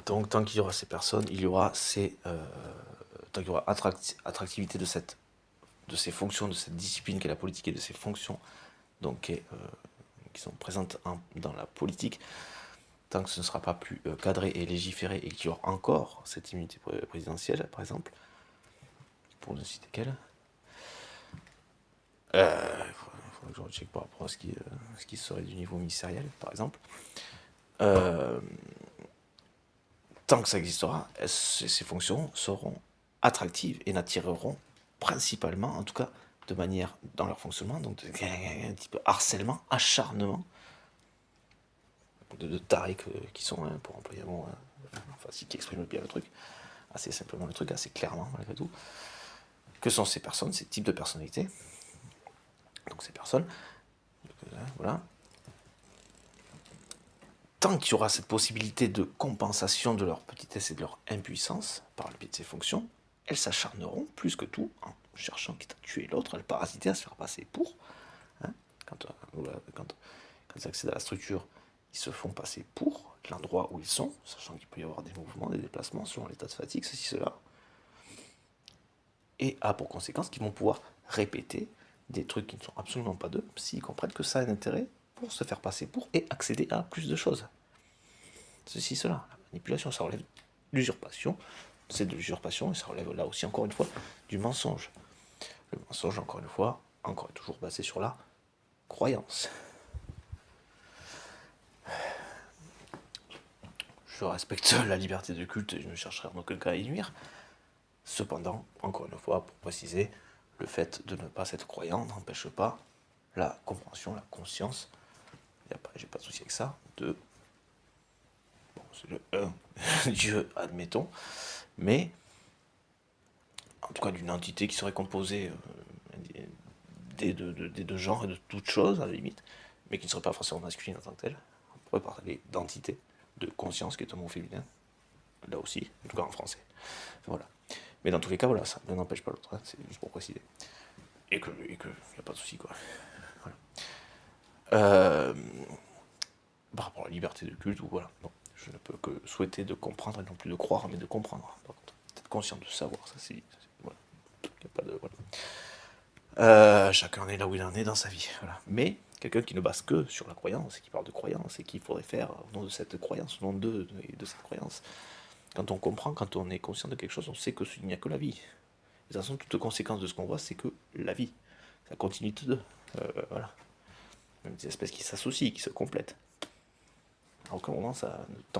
Donc tant qu'il y aura ces personnes, il y aura tant qu'il y aura attractivité de ces fonctions, de cette discipline qu'est la politique et de ces fonctions donc, qui sont présentes dans la politique, tant que ce ne sera pas plus cadré et légiféré et qu'il y aura encore cette immunité présidentielle, par exemple, pour ne citer qu'elle, il faudrait que je recheck par rapport à ce qui serait du niveau ministériel, par exemple. Tant que ça existera, ces fonctions seront attractives et n'attireront principalement, en tout cas de manière dans leur fonctionnement, donc un petit peu harcèlement, acharnement de tarés qui sont, pour employer un mot facile qui exprime bien le truc, assez simplement le truc, assez clairement malgré tout, que sont ces personnes, ces types de personnalités. Donc ces personnes, voilà. Tant qu'il y aura cette possibilité de compensation de leur petitesse et de leur impuissance par le biais de ces fonctions, elles s'acharneront plus que tout en cherchant quitte à tuer l'autre, à le parasiter, à se faire passer pour. Hein, quand ils accèdent à la structure, ils se font passer pour l'endroit où ils sont, sachant qu'il peut y avoir des mouvements, des déplacements selon l'état de fatigue, ceci, cela. Et a pour conséquence qu'ils vont pouvoir répéter des trucs qui ne sont absolument pas d'eux, s'ils comprennent que ça a un intérêt pour se faire passer pour et accéder à plus de choses. Ceci, cela. La manipulation, ça relève de l'usurpation, c'est de l'usurpation, et ça relève là aussi, encore une fois, du mensonge. Le mensonge, encore une fois, encore et toujours basé sur la croyance. Je respecte la liberté de culte et je ne chercherai en aucun cas à y nuire. Cependant, encore une fois, pour préciser, le fait de ne pas être croyant n'empêche pas la compréhension, la conscience, j'ai pas de souci avec ça, c'est le Dieu, admettons, mais en tout cas d'une entité qui serait composée des deux genres et de toutes choses, à la limite, mais qui ne serait pas forcément masculine en tant que telle. On pourrait parler d'entité, de conscience, qui est un mot féminin, là aussi, en tout cas en français. Voilà. Mais dans tous les cas, voilà, ça n'empêche pas l'autre, hein, c'est juste pour préciser. Et que y a pas de souci, quoi. Voilà. Par rapport à la liberté de culte, ou voilà, non, je ne peux que souhaiter de comprendre et non plus de croire, mais de comprendre. Par contre, d'être conscient de savoir, ça c'est voilà. Y a pas de, voilà. Chacun en est là où il en est dans sa vie, voilà. Mais quelqu'un qui ne base que sur la croyance, et qui parle de croyance, et qu'il faudrait faire au nom de cette croyance, au nom de cette croyance. Quand on comprend, quand on est conscient de quelque chose, on sait qu'il n'y a que la vie. Et de toute façon, toute conséquence de ce qu'on voit, c'est que la vie, la continuité de, voilà. Même des espèces qui s'associent, qui se complètent. À aucun moment ça ne tend